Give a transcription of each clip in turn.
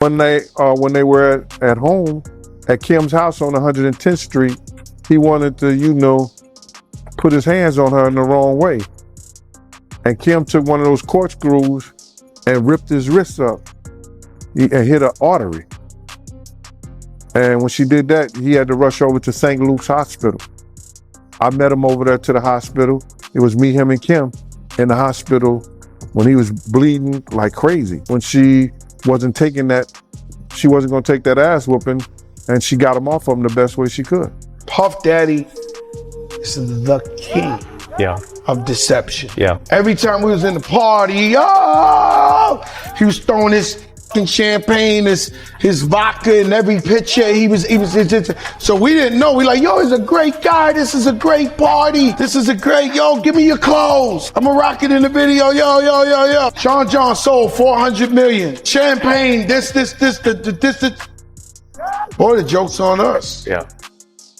One night, when they were at home at Kim's house on 110th Street, he wanted to, put his hands on her in the wrong way. And Kim took one of those corkscrews and ripped his wrists up and hit an artery. And when she did that, he had to rush over to St. Luke's Hospital. I met him over there to the hospital. It was me, him, and Kim in the hospital when he was bleeding like crazy. When she wasn't taking that, she wasn't gonna take that ass whooping, and she got him off of him the best way she could. Puff Daddy is the king of deception. Every time we was in the party, he was throwing his champagne, his vodka in every picture. He was so we didn't know. We like, yo, he's a great guy. This is a great party. This is a great, give me your clothes. I'm gonna rock it in the video, yo. Sean John sold 400 million. Champagne, this. Boy, the joke's on us.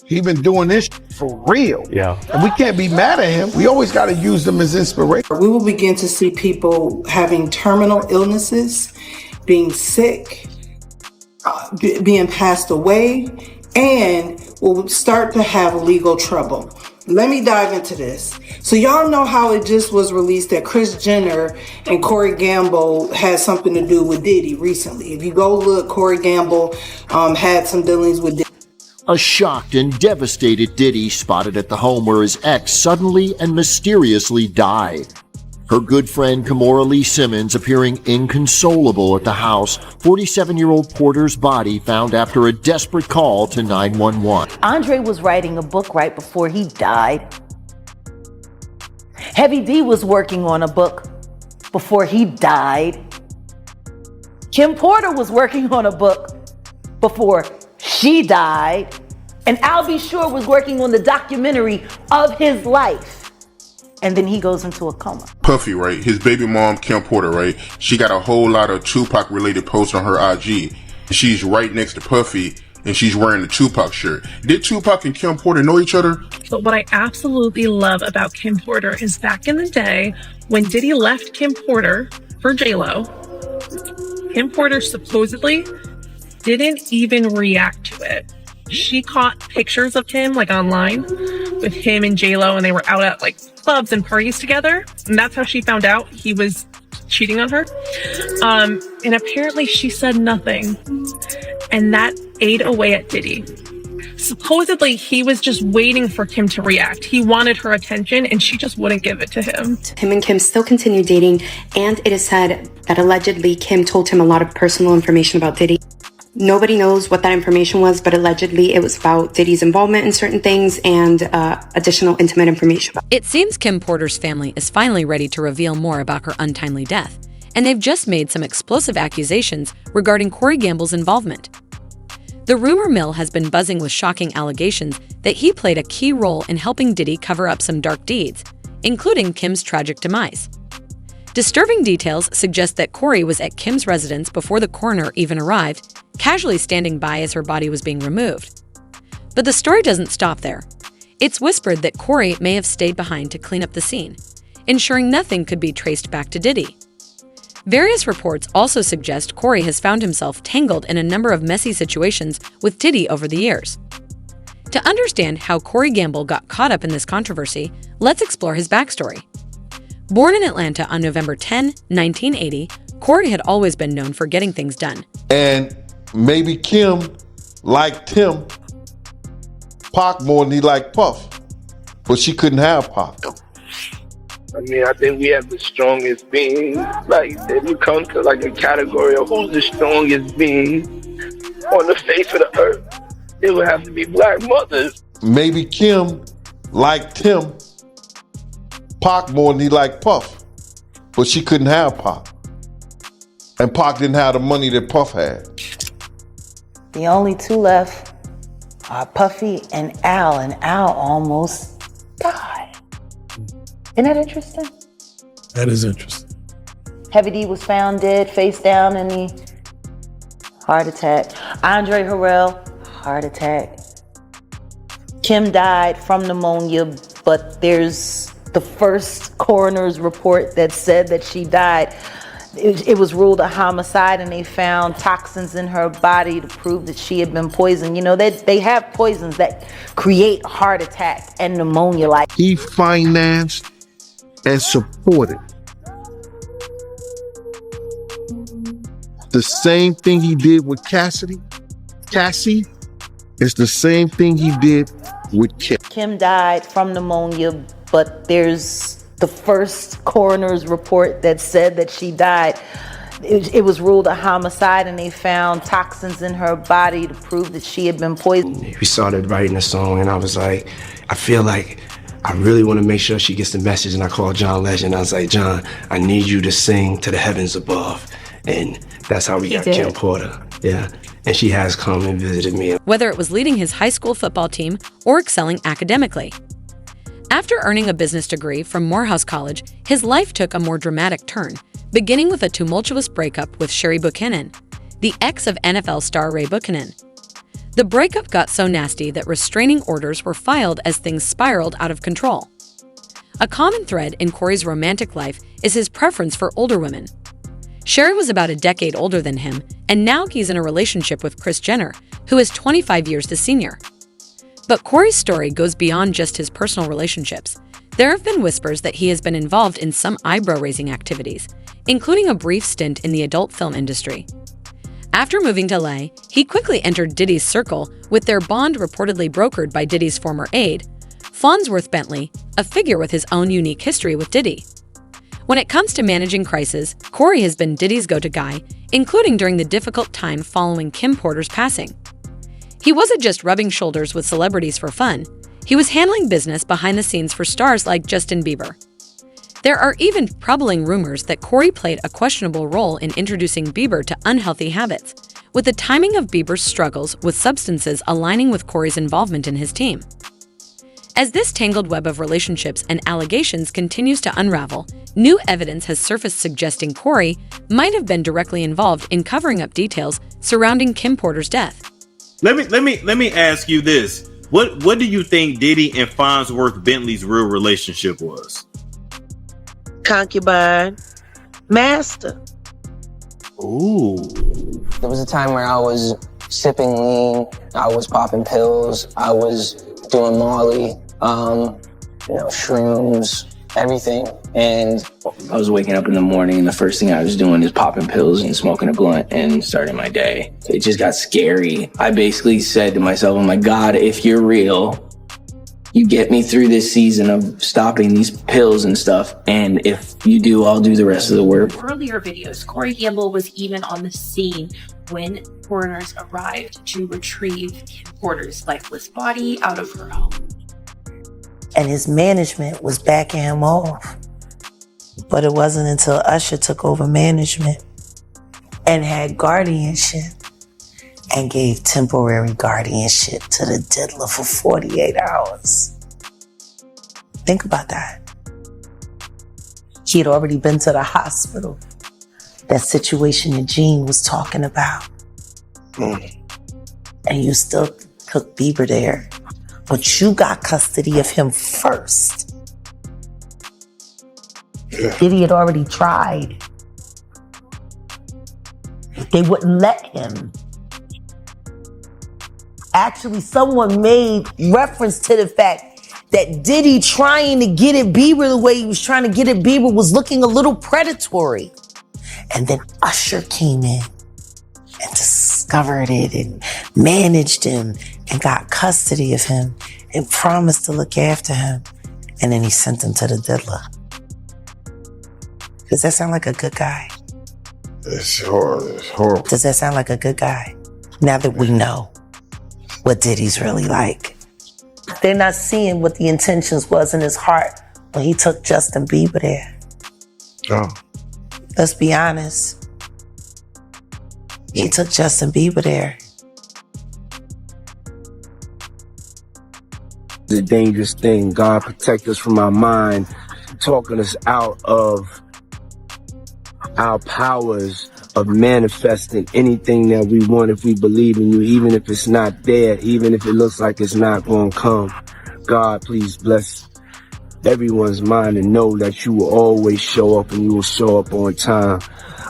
He been doing this for real. And we can't be mad at him. We always got to use them as inspiration. We will begin to see people having terminal illnesses, being sick, being passed away, and we'll start to have legal trouble. Let me dive into this. So y'all know how it just was released that Kris Jenner and Corey Gamble had something to do with Diddy recently. If you go look, Corey Gamble had some dealings with Diddy. A shocked and devastated Diddy spotted at the home where his ex suddenly and mysteriously died. Her good friend Kimora Lee Simmons appearing inconsolable at the house, 47-year-old Porter's body found after a desperate call to 911. Andre was writing a book right before he died. Heavy D was working on a book before he died. Kim Porter was working on a book before she died. And Al B. Sure was working on the documentary of his life. And then he goes into a coma. Puffy, right? His baby mom, Kim Porter, right? She got a whole lot of Tupac-related posts on her IG. She's right next to Puffy, and she's wearing the Tupac shirt. Did Tupac and Kim Porter know each other? But what I absolutely love about Kim Porter is back in the day, when Diddy left Kim Porter for J-Lo, Kim Porter supposedly didn't even react to it. She caught pictures of him online with him and J-Lo, and they were out at clubs and parties together. And that's how she found out he was cheating on her. And apparently she said nothing. And that ate away at Diddy. Supposedly he was just waiting for Kim to react. He wanted her attention and she just wouldn't give it to him. Him and Kim still continue dating, and it is said that allegedly Kim told him a lot of personal information about Diddy. Nobody knows what that information was, but allegedly it was about Diddy's involvement in certain things and additional intimate information. It seems Kim Porter's family is finally ready to reveal more about her untimely death, and they've just made some explosive accusations regarding Corey Gamble's involvement. The rumor mill has been buzzing with shocking allegations that he played a key role in helping Diddy cover up some dark deeds, including Kim's tragic demise. Disturbing details suggest that Corey was at Kim's residence before the coroner even arrived, casually standing by as her body was being removed. But the story doesn't stop there. It's whispered that Corey may have stayed behind to clean up the scene, ensuring nothing could be traced back to Diddy. Various reports also suggest Corey has found himself tangled in a number of messy situations with Diddy over the years. To understand how Corey Gamble got caught up in this controversy, let's explore his backstory. Born in Atlanta on November 10, 1980, Corey had always been known for getting things done. And maybe Kim liked him, Pac, more than he liked Puff, but she couldn't have Pac. I think we have the strongest being. If you come to a category of who's the strongest being on the face of the earth, it would have to be black mothers. Maybe Kim liked him, Pac, more than he liked Puff, but she couldn't have Pac. And Pac didn't have the money that Puff had. The only two left are Puffy and Al almost died. Isn't that interesting? That is interesting. Heavy D was found dead, face down in the heart attack. Andre Harrell, heart attack. Kim died from pneumonia, but there's the first coroner's report that said that she died it was ruled a homicide, and they found toxins in her body to prove that she had been poisoned. You know, they have poisons that create heart attack and pneumonia. Like, he financed and supported the same thing he did with Cassie is the same thing he did with Kim. Kim died from pneumonia, but there's the first coroner's report that said that she died. It was ruled a homicide, and they found toxins in her body to prove that she had been poisoned. We started writing a song, and I was like, I feel like I really want to make sure she gets the message. And I called John Legend. I was like, John, I need you to sing to the heavens above. And that's how we got Kim Porter. Yeah. And she has come and visited me. Whether it was leading his high school football team or excelling academically. After earning a business degree from Morehouse College, his life took a more dramatic turn, beginning with a tumultuous breakup with Sherry Buchanan, the ex of NFL star Ray Buchanan. The breakup got so nasty that restraining orders were filed as things spiraled out of control. A common thread in Corey's romantic life is his preference for older women. Sherry was about a decade older than him, and now he's in a relationship with Kris Jenner, who is 25 years his senior. But Corey's story goes beyond just his personal relationships. There have been whispers that he has been involved in some eyebrow-raising activities, including a brief stint in the adult film industry. After moving to LA, he quickly entered Diddy's circle, with their bond reportedly brokered by Diddy's former aide, Fonzworth Bentley, a figure with his own unique history with Diddy. When it comes to managing crises, Corey has been Diddy's go-to guy, including during the difficult time following Kim Porter's passing. He wasn't just rubbing shoulders with celebrities for fun, he was handling business behind the scenes for stars like Justin Bieber. There are even troubling rumors that Corey played a questionable role in introducing Bieber to unhealthy habits, with the timing of Bieber's struggles with substances aligning with Corey's involvement in his team. As this tangled web of relationships and allegations continues to unravel, new evidence has surfaced suggesting Corey might have been directly involved in covering up details surrounding Kim Porter's death. Let me ask you this. What do you think Diddy and Fonzworth Bentley's real relationship was? Concubine, master. Ooh. There was a time where I was sipping lean, I was popping pills, I was doing Molly, shrooms, everything. And I was waking up in the morning, and the first thing I was doing is popping pills and smoking a blunt and starting my day. It just got scary. I basically said to myself, oh my God, if you're real, you get me through this season of stopping these pills and stuff. And if you do, I'll do the rest of the work. Earlier videos, Corey Gamble was even on the scene when coroners arrived to retrieve Kim Porter's lifeless body out of her home. And his management was backing him off. But it wasn't until Usher took over management and had guardianship and gave temporary guardianship to the diddler for 48 hours. Think about that. He had already been to the hospital. That situation that Gene was talking about. And you still took Bieber there. But you got custody of him first. Diddy had already tried. They wouldn't let him. Actually, someone made reference to the fact that Diddy trying to get at Bieber the way he was trying to get at Bieber was looking a little predatory. And then Usher came in and discovered it and managed him and got custody of him and promised to look after him. And then he sent him to the diddler. Does that sound like a good guy? It's horrible. Does that sound like a good guy? Now that we know what Diddy's really like. They're not seeing what the intentions was in his heart when he took Justin Bieber there. Oh. Let's be honest. He took Justin Bieber there. The dangerous thing. God protect us from our mind, talking us out of our powers of manifesting anything that we want if we believe in you, even if it's not there, even if it looks like it's not going to come. God, please bless everyone's mind and know that you will always show up and you will show up on time.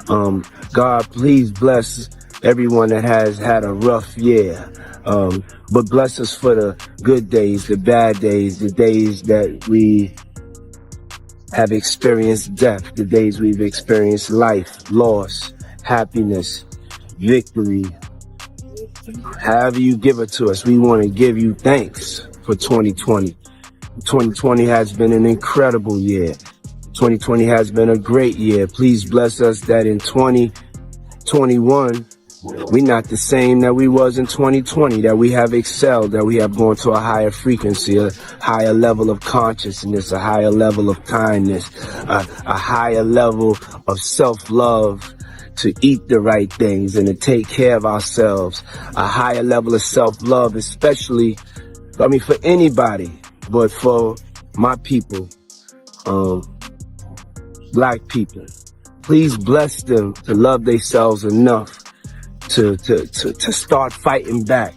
God, please bless everyone that has had a rough year. But bless us for the good days, the bad days, the days that we have experienced death, the days we've experienced life, loss, happiness, victory. However you give it to us, we want to give you thanks for 2020. 2020 has been an incredible year. 2020 has been a great year. Please bless us that in 2021, we're not the same that we was in 2020, that we have excelled, that we have gone to a higher frequency, a higher level of consciousness, a higher level of kindness, a higher level of self-love, to eat the right things and to take care of ourselves, a higher level of self-love, especially, for anybody, but for my people, Black people. Please bless them to love themselves enough to start fighting back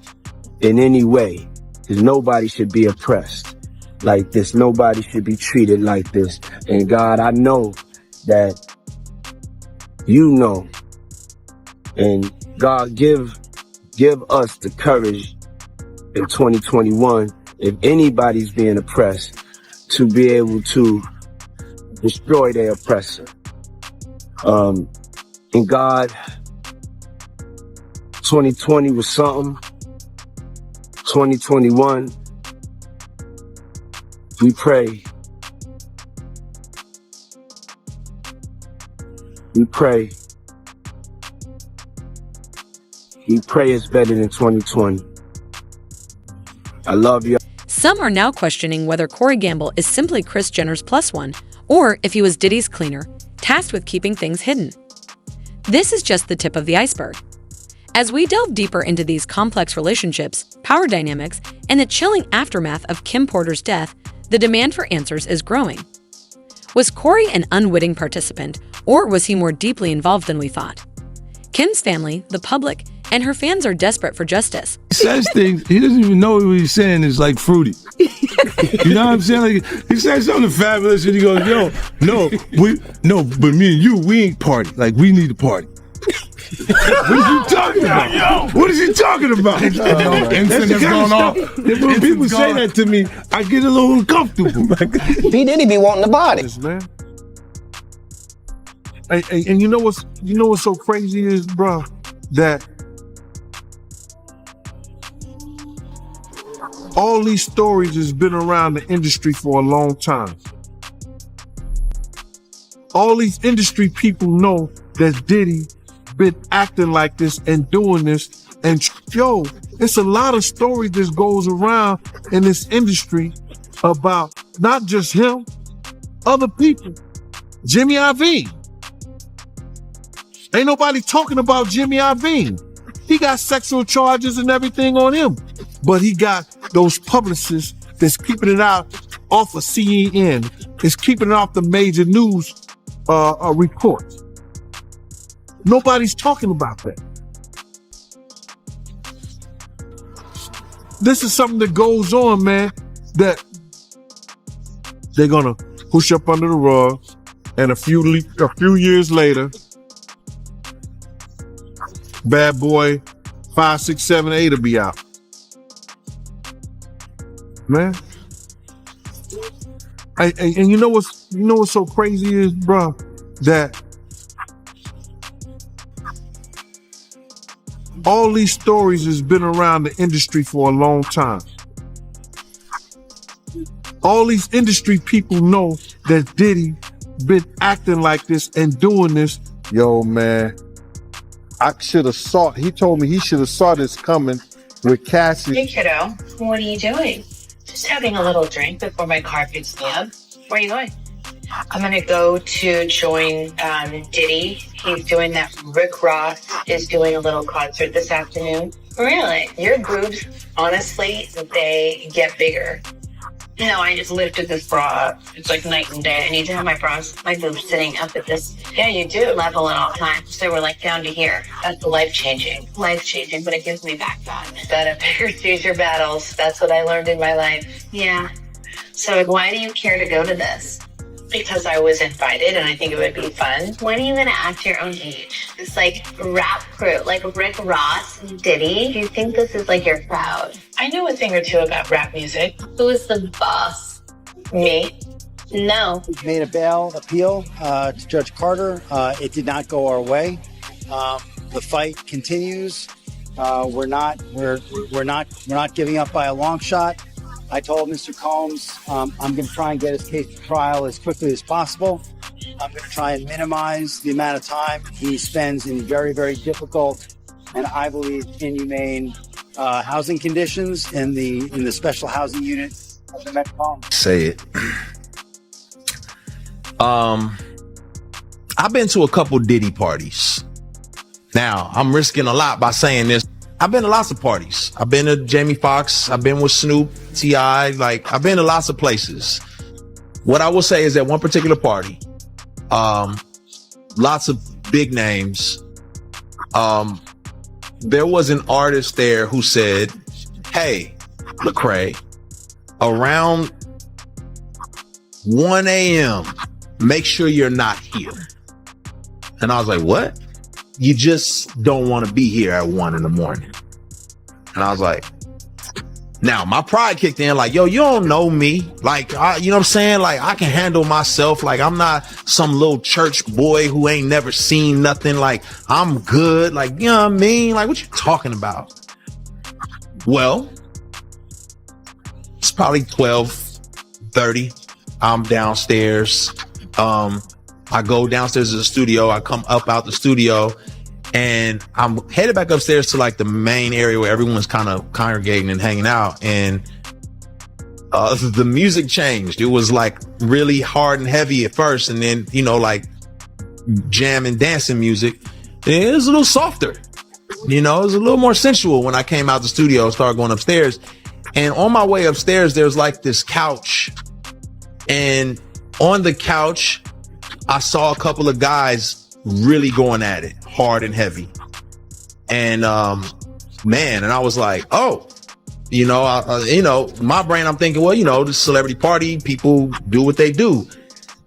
in any way. Because nobody should be oppressed like this. Nobody should be treated like this. And God, I know that you know. And God, give us the courage in 2021, if anybody's being oppressed, to be able to destroy their oppressor. And God, 2020 was something. 2021, we pray. We pray. We pray it's better than 2020. I love you. Some are now questioning whether Corey Gamble is simply Kris Jenner's plus one, or if he was Diddy's cleaner, tasked with keeping things hidden. This is just the tip of the iceberg. As we delve deeper into these complex relationships, power dynamics, and the chilling aftermath of Kim Porter's death, the demand for answers is growing. Was Corey an unwitting participant, or was he more deeply involved than we thought? Kim's family, the public, and her fans are desperate for justice. He says things, he doesn't even know what he's saying is like fruity. You know what I'm saying? Like, he says something fabulous and he goes, but me and you, we ain't party. Like, we need to party. What is he talking about? What is he talking about? Incident has gone off. When people say that to me, I get a little uncomfortable. P. Diddy be wanting the body. Man. And you know what's so crazy is, bro, that all these stories has been around the industry for a long time. All these industry people know that Diddy been acting like this and doing this. And it's a lot of stories that goes around in this industry about not just him, other people. Jimmy Iovine. Ain't nobody talking about Jimmy Iovine. He got sexual charges and everything on him. But he got those publicists that's keeping it out off of CNN. It's keeping it off the major news reports. Nobody's talking about that. This is something that goes on, man, that they're gonna push up under the rug, and a few years later, Bad Boy 5, 6, 7, 8 will be out. Man. And you know what's so crazy is, bro, that all these stories has been around the industry for a long time. All these industry people know that Diddy been acting like this and doing this. Yo, man, I should have saw. He told me he should have saw this coming with Cassie. Hey, kiddo, what are you doing? Just having a little drink before my car picks me up. Where are you going? I'm gonna go to join Diddy. He's doing that. Rick Ross is doing a little concert this afternoon. Really? Your boobs, honestly, they get bigger. You know, I just lifted this bra up. It's like night and day. I need to have my bras, my boobs sitting up at this, yeah, you do, level at all times. So we're like down to here. That's life-changing. Life-changing, but it gives me back fat. Gotta choose your battles. That's what I learned in my life. Yeah. So why do you care to go to this? because I was invited and I think it would be fun. When are you gonna act your own age? This like rap crew, like Rick Ross and Diddy. Do you think this is like your crowd? I know a thing or two about rap music. Who is the boss? Me? No. We made a bail appeal to Judge Carter. It did not go our way. The fight continues. We're not giving up by a long shot. I told Mr. Combs I'm going to try and get his case to trial as quickly as possible. I'm going to try and minimize the amount of time he spends in very, very difficult and I believe inhumane housing conditions in the special housing unit of the Metropolitan. Say it. I've been to a couple Diddy parties. Now, I'm risking a lot by saying this. I've been to lots of parties. I've been to Jamie Foxx. I've been with Snoop, T.I. Like, I've been to lots of places. What I will say is that one particular party, lots of big names. There was an artist there who said, hey, Lecrae, around 1 a.m., make sure you're not here. And I was like, what? You just don't want to be here at 1 a.m. And I was like, now my pride kicked in like, yo, you don't know me. Like, you know what I'm saying? Like, I can handle myself. Like, I'm not some little church boy who ain't never seen nothing. Like, I'm good. Like, you know what I mean? Like, what you talking about? Well, it's probably 12:30. I'm downstairs. I go downstairs to the studio. I come up out the studio and I'm headed back upstairs to like the main area where everyone's kind of congregating and hanging out. And the music changed. It was like really hard and heavy at first. And then, you know, like jam and dancing music. It was a little softer. You know, it was a little more sensual when I came out the studio and started going upstairs. And on my way upstairs, there's like this couch. And on the couch, I saw a couple of guys really going at it hard and heavy. And, man, and I was like, oh, you know, my brain, I'm thinking, well, you know, the celebrity party, people do what they do.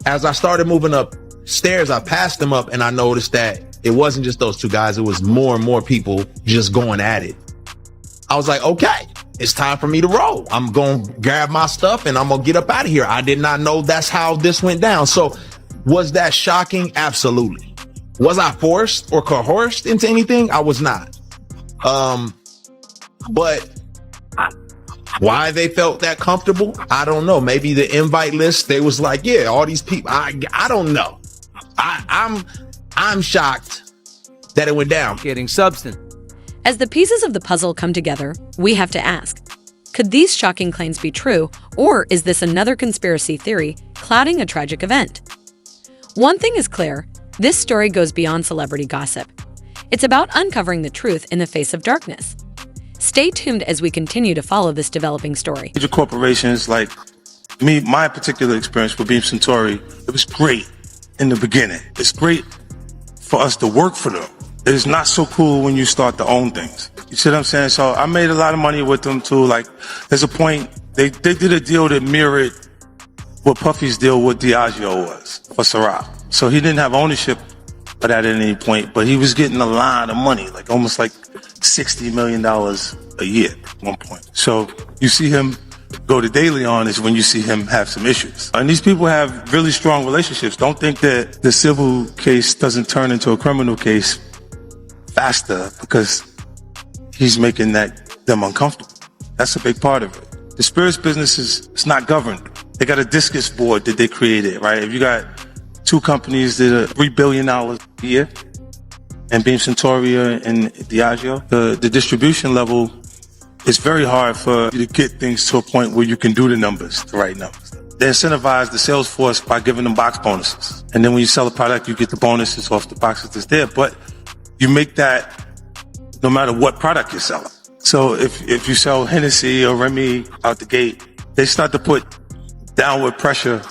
As I started moving upstairs, I passed them up and I noticed that it wasn't just those two guys. It was more and more people just going at it. I was like, okay, it's time for me to roll. I'm going to grab my stuff and I'm going to get up out of here. I did not know that's how this went down. So was that shocking? Absolutely. Was I forced or coerced into anything? I was not. But why they felt that comfortable, I don't know. Maybe the invite list, they was like, yeah, all these people, I don't know. I'm shocked that it went down. Getting substance. As the pieces of the puzzle come together, we have to ask, could these shocking claims be true, or is this another conspiracy theory clouding a tragic event? One thing is clear, this story goes beyond celebrity gossip. It's about uncovering the truth in the face of darkness. Stay tuned as we continue to follow this developing story. Major corporations like me, my particular experience with Beam Centauri, it was great in the beginning. It's great for us to work for them. It's not so cool when you start to own things. You see what I'm saying? So I made a lot of money with them too. Like, there's a point, they did a deal that mirrored what Puffy's deal with Diageo was for Ciroc. So he didn't have ownership of that at any point, but he was getting a lot of money, like almost like $60 million a year at one point. So you see him go to De Leon is when you see him have some issues. And these people have really strong relationships. Don't think that the civil case doesn't turn into a criminal case faster because he's making them uncomfortable. That's a big part of it. The spirits business it's not governed. They got a discus board that they created, right? If you got two companies that are $3 billion a year, and Beam Centauri and Diageo, the distribution level, it's very hard for you to get things to a point where you can do the numbers, the right numbers. They incentivize the sales force by giving them box bonuses. And then when you sell a product, you get the bonuses off the boxes that's there. But you make that no matter what product you're selling. So if you sell Hennessy or Remy out the gate, they start to put downward pressure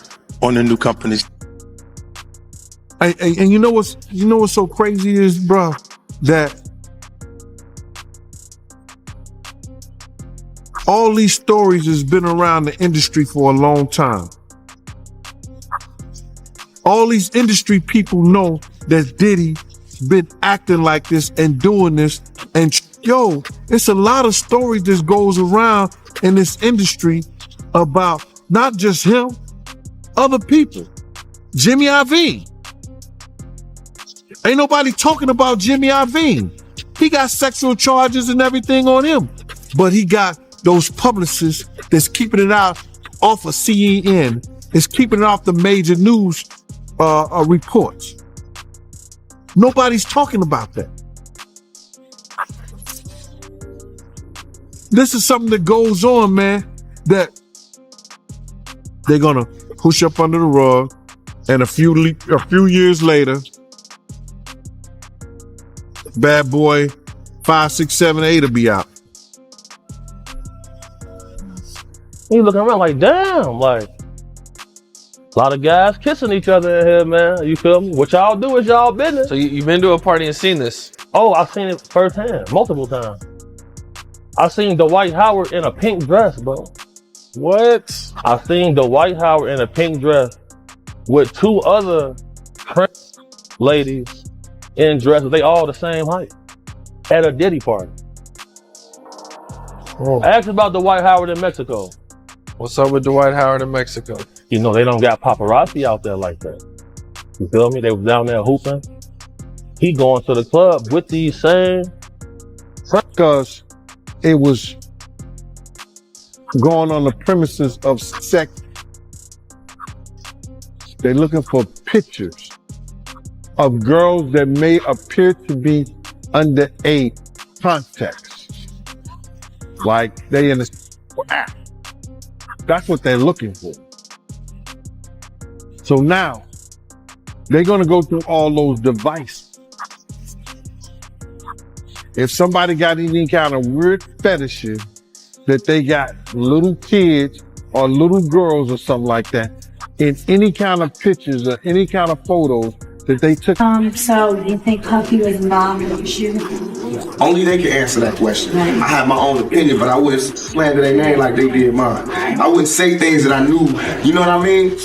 on the new companies. And you know what's so crazy is, bro, that all these stories has been around the industry for a long time. All these industry people know that Diddy been acting like this and doing this. And yo, it's a lot of stories that goes around in this industry about not just him, other people. Jimmy Iovine. Ain't nobody talking about Jimmy Iovine. He got sexual charges and everything on him. But he got those publicists that's keeping it out off of CNN. It's keeping it off the major news reports. Nobody's talking about that. This is something that goes on, man, that they're gonna push up under the rug, and a few years later, Bad Boy 5, 6, 7, 8 will be out. You looking around like, damn, like a lot of guys kissing each other in here, man. You feel me? What y'all do is y'all business. So you've been to a party and seen this? Oh, I've seen it firsthand, multiple times. I seen Dwight Howard in a pink dress, bro. What? I seen Dwight Howard in a pink dress with 2 other Prince ladies in dresses. They all the same height at a Diddy party. Oh. Ask about Dwight Howard in Mexico. What's up with Dwight Howard in Mexico? You know, they don't got paparazzi out there like that. You feel me? They was down there hooping. He going to the club with these same. Because it was going on the premises of sex. They're looking for pictures of girls that may appear to be under a context. Like they in a... That's what they're looking for. So now, they're gonna go through all those devices. If somebody got any kind of weird fetishes that they got little kids or little girls or something like that, in any kind of pictures or any kind of photos that they took. So you think Puffy was involved in the issue? Only they can answer that question. I have my own opinion, but I wouldn't slander their name like they did mine. I wouldn't say things that I knew, you know what I mean?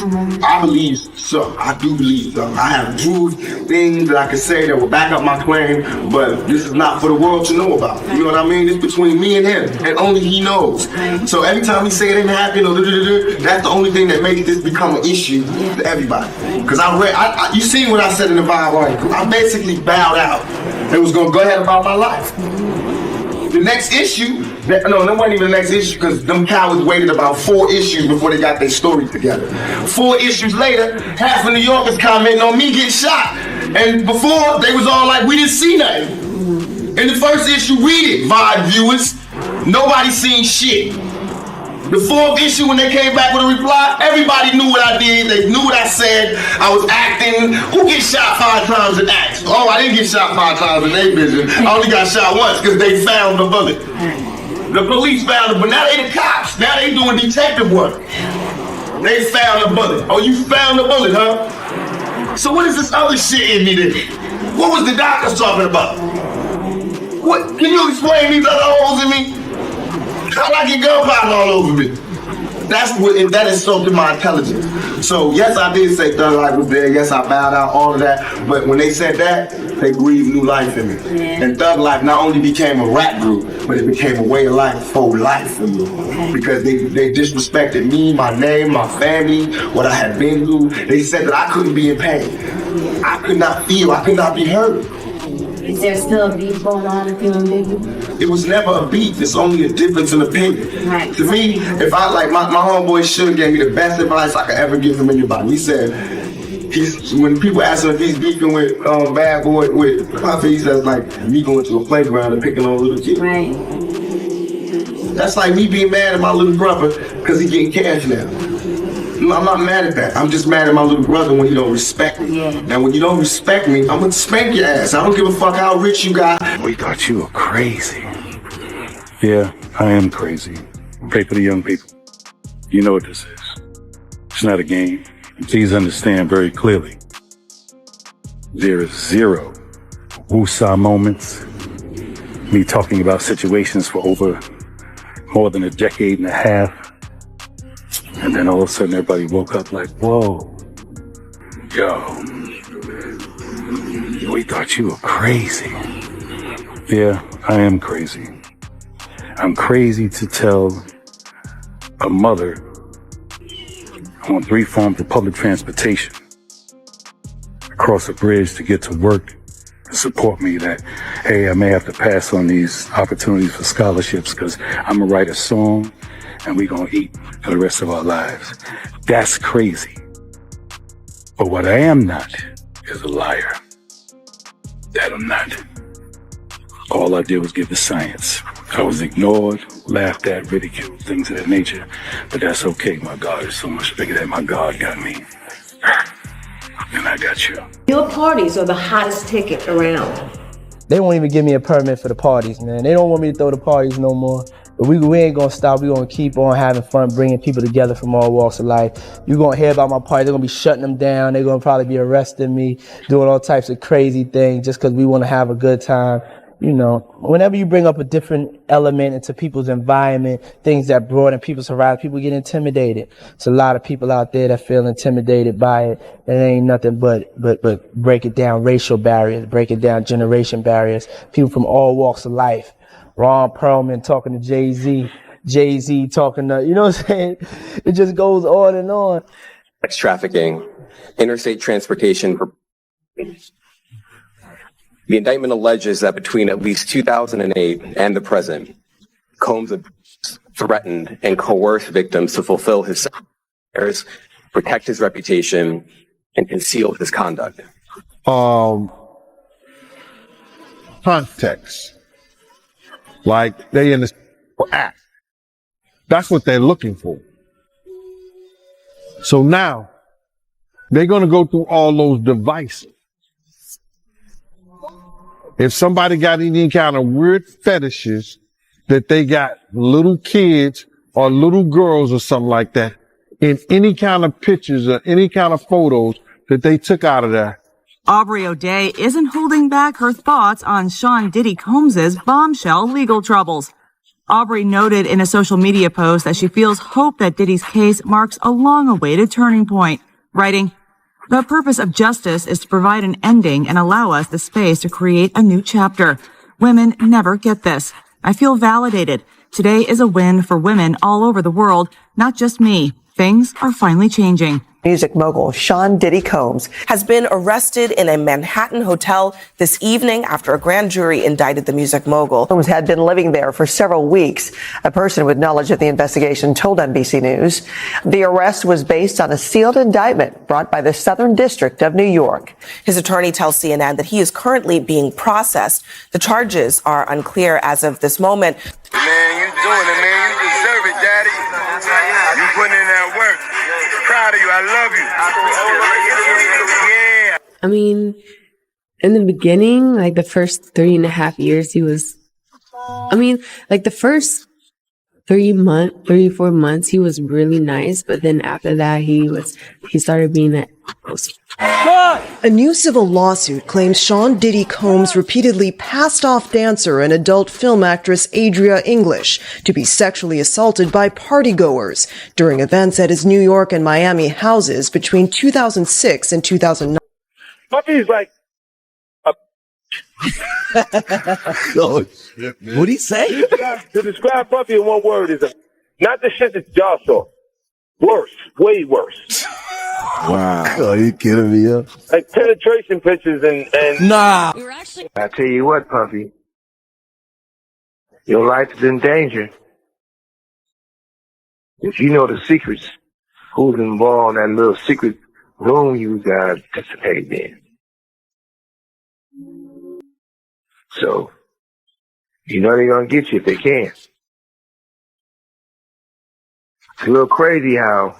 I believe so. I do believe so. I have proof things that I can say that will back up my claim, but this is not for the world to know about. You know what I mean? It's between me and him, and only he knows. So every time he say it ain't happening, or that's the only thing that makes this become an issue to everybody. Because you seen what I said in the Vibe article. I basically bowed out. It was gonna go ahead about my life. The next issue, that wasn't even the next issue because them cowards waited about 4 issues before they got their story together. 4 issues later, half of New Yorkers commenting on me getting shot. And before, they was all like, we didn't see nothing. In the first issue, read it, Vibe viewers. Nobody seen shit. The 4th issue, when they came back with a reply, everybody knew what I did. They knew what I said. I was acting. Who gets shot 5 times in acts? Oh, I didn't get shot 5 times in their vision. I only got shot once because they found the bullet. The police found it, but now they the cops. Now they doing detective work. They found the bullet. Oh, you found the bullet, huh? So what is this other shit in me then? What was the doctors talking about? What? Can you explain these other holes in me? How'd I get gunpowder all over me? That insulted my intelligence. So yes, I did say Thug Life was there. Yes, I bowed out, all of that. But when they said that, they breathed new life in me. Yeah. And Thug Life not only became a rap group, but it became a way of life for life for me. Because they disrespected me, my name, my family, what I had been through. They said that I couldn't be in pain. I could not feel, I could not be hurt. Is there still a beef going on with you and Biggie? It was never a beef. It's only a difference in opinion. Right. To me, if I like my homeboy Suge gave me the best advice I could ever give him anybody. He said, when people ask him if he's beefing with Bad Boy with Puffy, he says like me going to a playground and picking on a little kid. Right. That's like me being mad at my little brother because he getting cash now. I'm not mad at that. I'm just mad at my little brother when he don't respect me. Yeah. Now when you don't respect me, I'm gonna spank your ass. I don't give a fuck how rich you got. We thought you were crazy. Yeah, I am crazy. Pray for the young people. You know what this is. It's not a game. Please understand very clearly. There is 0 woosah moments. Me talking about situations for over more than a decade and a half. And then all of a sudden everybody woke up like, whoa, Yo, we thought you were crazy. Yeah, I am crazy. I'm crazy to tell a mother on 3 forms of public transportation across a bridge to get to work to support me that, hey, I may have to pass on these opportunities for scholarships because I'm going to write a song and we're going to eat for the rest of our lives. That's crazy. But what I am not is a liar. That I'm not. All I did was give the science. I was ignored, laughed at, ridiculed, things of that nature. But that's okay. My God is so much bigger than my God got me. And I got you. Your parties are the hottest ticket around. They won't even give me a permit for the parties, man. They don't want me to throw the parties no more. But we ain't gonna stop. We gonna keep on having fun, bringing people together from all walks of life. You gonna hear about my party. They're gonna be shutting them down. They're gonna probably be arresting me, doing all types of crazy things just because we want to have a good time. You know, whenever you bring up a different element into people's environment, things that broaden people's horizons, people get intimidated. It's a lot of people out there that feel intimidated by it. It ain't nothing but break it down racial barriers, break it down generation barriers. People from all walks of life. Ron Perlman talking to Jay-Z, Jay-Z talking to, you know what I'm saying? It just goes on and on. Sex trafficking, interstate transportation. The indictment alleges that between at least 2008 and the present, Combs threatened and coerced victims to fulfill his desires, protect his reputation, and conceal his conduct. Context. Like they in the act. That's what they're looking for. So now they're going to go through all those devices. If somebody got any kind of weird fetishes that they got little kids or little girls or something like that in any kind of pictures or any kind of photos that they took out of there. Aubrey O'Day isn't holding back her thoughts on Sean Diddy Combs' bombshell legal troubles. Aubrey noted in a social media post that she feels hope that Diddy's case marks a long-awaited turning point, writing, "The purpose of justice is to provide an ending and allow us the space to create a new chapter. Women never get this. I feel validated. Today is a win for women all over the world, not just me. Things are finally changing." Music mogul Sean Diddy Combs has been arrested in a Manhattan hotel this evening after a grand jury indicted the music mogul. Combs had been living there for several weeks. A person with knowledge of the investigation told NBC News the arrest was based on a sealed indictment brought by the Southern District of New York. His attorney tells CNN that he is currently being processed. The charges are unclear as of this moment. Man, you doing it, man. You deserve it, Daddy. You putting in that work. Proud of you. I love you. Yeah. I mean, in the beginning, like the first 3.5 years, he was, like the first 3-4 months, he was really nice. But then after that, he started being that. A new civil lawsuit claims Sean Diddy Combs repeatedly passed off dancer and adult film actress Adria English to be sexually assaulted by partygoers during events at his New York and Miami houses between 2006 and 2009. Puppy's like Oh, shit, man. What'd he say? To describe Puppy in one word is not the shit that's jaw saw. Worse, way worse. Wow. Oh, you kidding me up? Like penetration pictures and Nah. I tell you what, Puffy. Your life is in danger. If you know the secrets, who's involved in that little secret room you guys participate in. So, you know they're gonna get you if they can. It's a little crazy how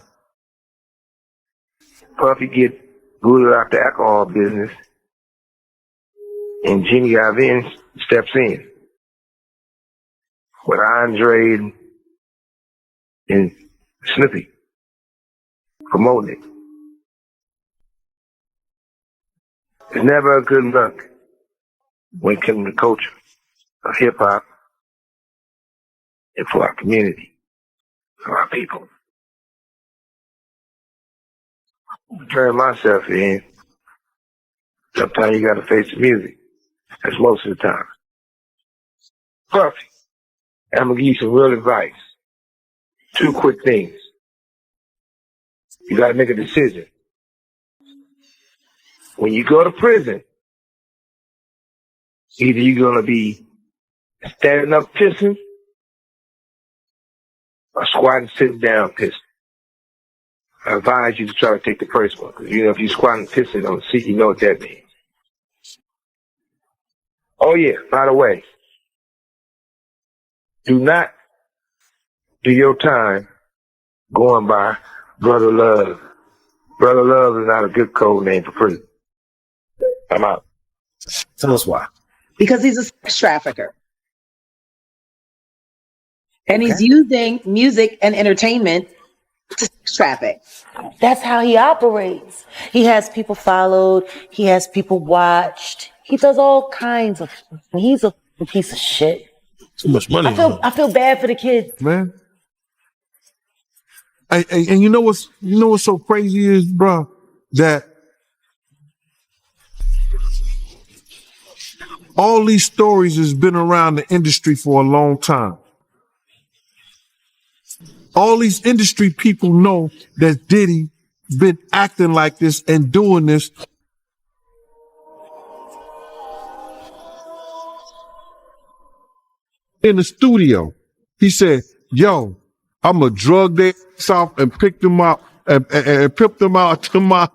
Puffy get booted out the alcohol business and Jimmy Iovine steps in with Andre and Snoopy promoting it. It's never a good look when it comes to culture of hip hop and for our community, for our people. turn myself in. Sometimes you gotta face the music. That's most of the time. Puffy, I'm gonna give you some real advice. 2 quick things. You gotta make a decision. When you go to prison, either you're gonna be standing up pissing or squatting sitting down pissing. I advise you to try to take the first one, because if you squatting pissing on the seat, you know what that means. Oh yeah, by the way, do not do your time going by Brother Love. Brother Love is not a good code name for prison. I'm out. Tell us why. Because he's a sex trafficker. And he's using music and entertainment to sex traffic. That's how he operates. He has people followed. He has people watched. He does all kinds of. He's a piece of shit. Too much money. I feel bad for the kids, man. And you know what's so crazy is, bro, that all these stories has been around the industry for a long time. All these industry people know that Diddy been acting like this and doing this in the studio. He said, yo, I'm gonna drug their ass off and pick them out and pimp them out to my